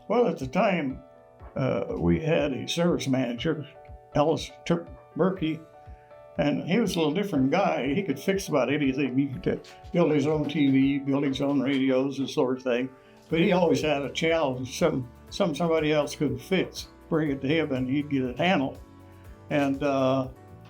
Well, at the time, we had a service manager, Ellis, Turk, Birkey, and he was a little different guy. He could fix about anything. He could build his own TV, build his own radios, and sort of thing. But he always had a challenge, somebody else couldn't fix. Bring it to him, and he'd get it handled. And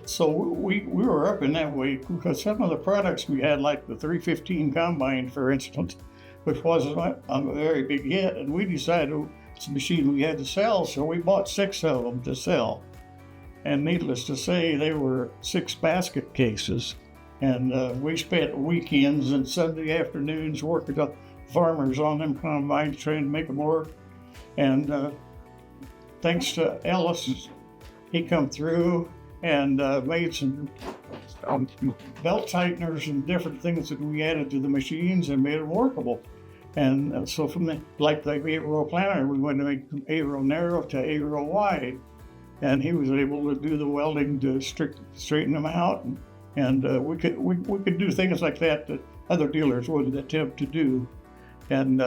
so we were up in that way because some of the products we had, like the 315 combine, for instance, which wasn't a very big hit, and we decided it's a machine we had to sell, so we bought 6 of them to sell. And needless to say, they were 6 basket cases. And we spent weekends and Sunday afternoons working with farmers on them combines, trying to make them work. And thanks to Ellis, he come through and made some belt tighteners and different things that we added to the machines and made them workable. And so from the 8-row planter, we went to make from 8-row narrow to 8-row wide. And he was able to do the welding to straighten them out. And we could do things like that other dealers wouldn't attempt to do. And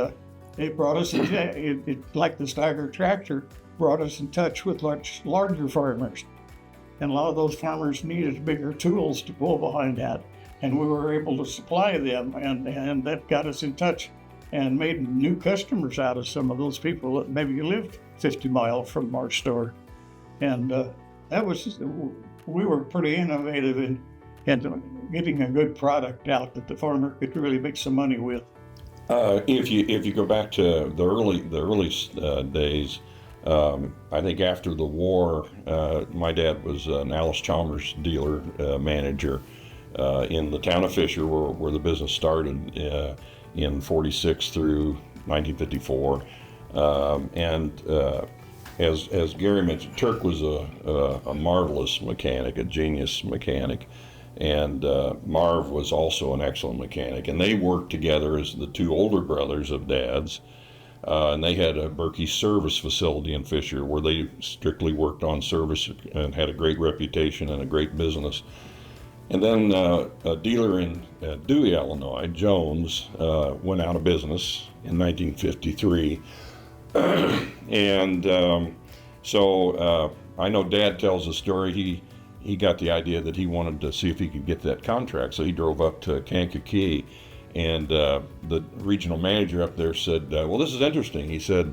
it brought us, like the Steiger tractor, brought us in touch with larger farmers. And a lot of those farmers needed bigger tools to pull behind that. And we were able to supply them, and that got us in touch and made new customers out of some of those people that maybe lived 50 miles from our store. And we were pretty innovative in getting a good product out that the farmer could really make some money with. If you go back to the early days, I think after the war, my dad was an Alice Chalmers dealer manager in the town of Fisher, where the business started in 46 through 1954, and as Gary mentioned, Turk was a marvelous mechanic, a genius mechanic, and Marv was also an excellent mechanic, and they worked together as the 2 older brothers of Dad's, and they had a Birkey service facility in Fisher where they strictly worked on service and had a great reputation and a great business. And then a dealer in Dewey, Illinois, Jones, went out of business in 1953. And so I know Dad tells a story. He got the idea that he wanted to see if he could get that contract. So he drove up to Kankakee, and the regional manager up there said, well, this is interesting. He said,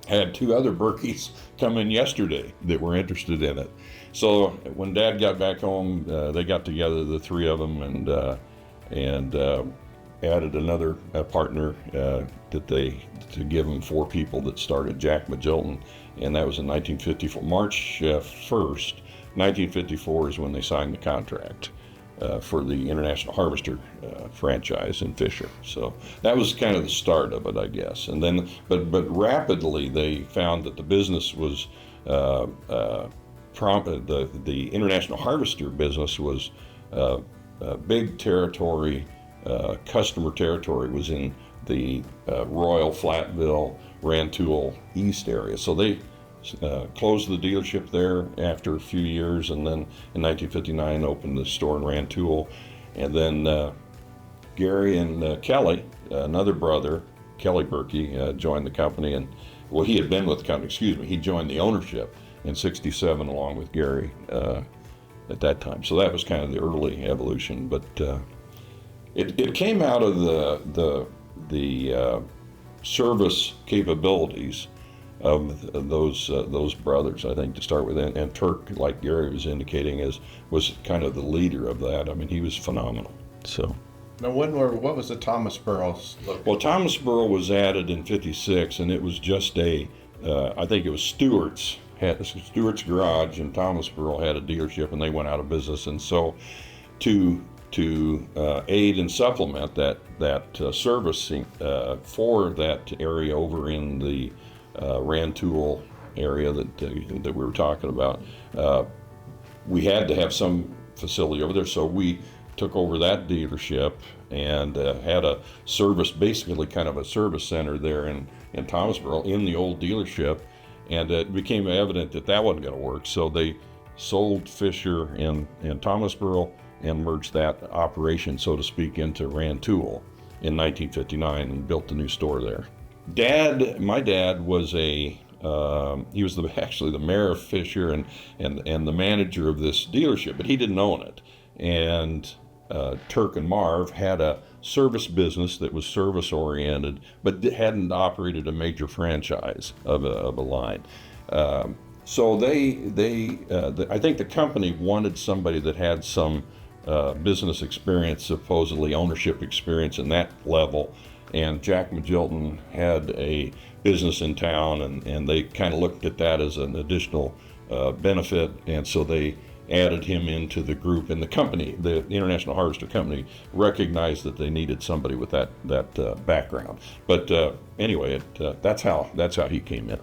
had 2 other Birkeys come in yesterday that were interested in it. So when Dad got back home, they got together, the 3 of them, and added another partner to give them 4 people that started, Jack Magilton, and that was in 1954. March 1st, 1954 is when they signed the contract for the International Harvester franchise in Fisher. So that was kind of the start of it, I guess. And then, but rapidly they found that the business was the International Harvester business was big territory. Customer territory was in the Royal, Flatville, Rantoul East area. So they closed the dealership there after a few years, and then in 1959 opened the store in Rantoul. And then Gary and Kelly, another brother, Kelly Birkey, joined the company, and well, he had been with the company, he joined the ownership in 67 along with Gary at that time. So that was kind of the early evolution, but it came out of the service capabilities of those brothers, I think, to start with. And Turk, like Gary was indicating, was kind of the leader of that. I mean, he was phenomenal. So. Now, what was the Thomasboro? Well, Thomasboro was added in '56, and it was just I think it was Stewart's Garage, and Thomasboro had a dealership, and they went out of business. And so, to aid and supplement that servicing for that area over in the Rantoul area that we were talking about, we had to have some facility over there, so we took over that dealership and had a service, basically kind of a service center there in Thomasboro in the old dealership, and it became evident that wasn't going to work, so they sold Fisher in Thomasboro and merged that operation, so to speak, into Rantoul in 1959 and built a new store there. My dad was he was actually the mayor of Fisher and the manager of this dealership, but he didn't own it. And Turk and Marv had a service business that was service oriented, but hadn't operated a major franchise of a line. So I think the company wanted somebody that had some business experience, supposedly ownership experience in that level. And Jack Magilton had a business in town, and they kind of looked at that as an additional benefit, and so they added him into the group. And the company, the International Harvester Company, recognized that they needed somebody with that background. But anyway, that's how he came in.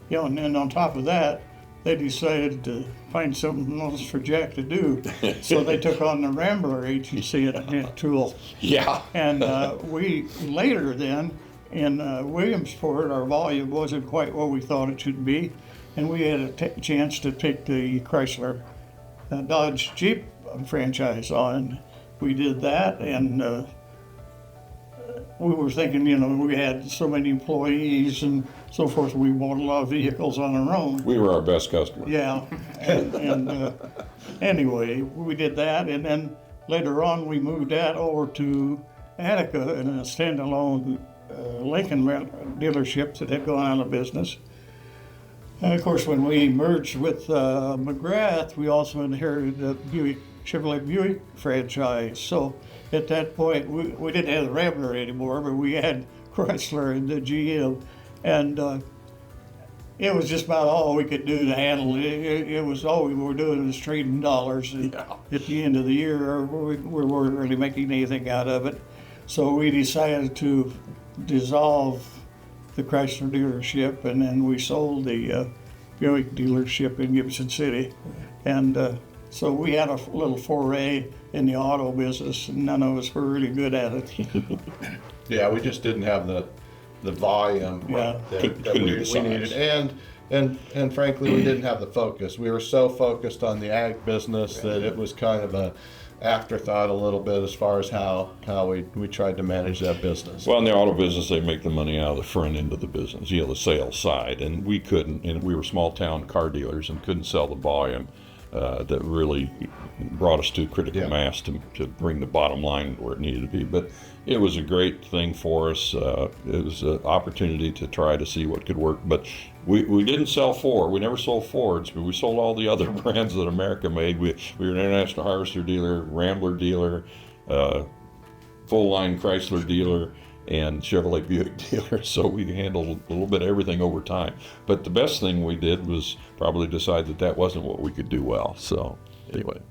Yeah, and then on top of that, they decided to find something else for Jack to do. So they took on the Rambler agency at Rantoul. Yeah. And we later then, in Williamsport, our volume wasn't quite what we thought it should be. And we had a chance to take the Chrysler Dodge Jeep franchise on. We did that, and we were thinking, we had so many employees and so forth, we bought a lot of vehicles on our own. We were our best customer. Yeah, and anyway, we did that, and then later on we moved that over to Attica in a standalone Lincoln dealership that had gone out of business. And of course, when we merged with McGrath, we also inherited the Chevrolet Buick franchise. So at that point, we didn't have the Rambler anymore, but we had Chrysler and the GM. And it was just about all we could do to handle it. It was all we were doing was trading dollars. And at the end of the year, we weren't really making anything out of it. So we decided to dissolve the Chrysler dealership, and then we sold the Buick dealership in Gibson City. And so we had a little foray in the auto business, and none of us were really good at it. Yeah, we just didn't have the volume that we needed, and frankly, we didn't have the focus. We were so focused on the ag business that it was kind of a afterthought a little bit as far as how we tried to manage that business. Well, in the auto business, they make the money out of the front end of the business, the sales side, and we couldn't, and we were small town car dealers and couldn't sell the volume that really brought us to critical mass to bring the bottom line where it needed to be. But it was a great thing for us. It was an opportunity to try to see what could work. But we didn't sell Ford. We never sold Fords, but we sold all the other brands that America made. We were an International Harvester dealer, Rambler dealer, full-line Chrysler dealer, and Chevrolet Buick dealer. So we handled a little bit of everything over time. But the best thing we did was probably decide that wasn't what we could do well. So anyway.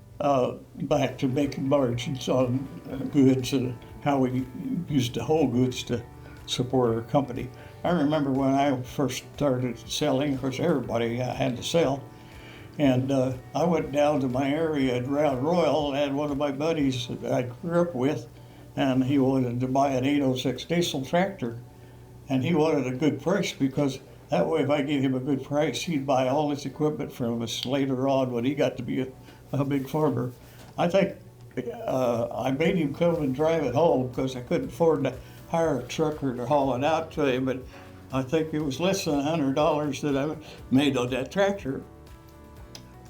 Back to making margins on goods and how we used the whole goods to support our company. I remember when I first started selling, of course everybody had to sell, and I went down to my area at Round Royal and had one of my buddies that I grew up with, and he wanted to buy an 806 diesel tractor, and he wanted a good price because that way if I gave him a good price, he'd buy all his equipment from us later on when he got to be a big farmer. I think I made him come and drive it home because I couldn't afford to hire a trucker to haul it out to him, but I think it was less than $100 that I made on that tractor.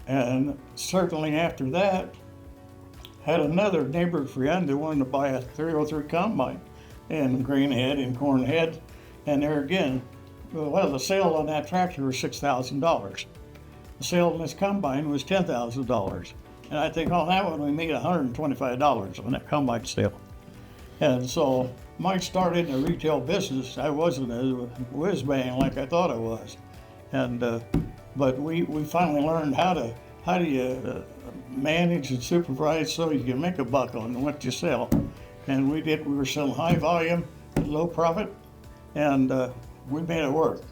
And certainly after that, had another neighbor friend that wanted to buy a 303 combine and grain head and corn head, and there again, well, the sale on that tractor was $6,000. The sale on this combine was $10,000. And I think on that one we made $125 on that combine sale. And so my start in the retail business, I wasn't a whiz-bang like I thought I was. And but we finally learned how do you manage and supervise so you can make a buck on what you sell. And we did. We were selling high volume, low profit, and we made it work.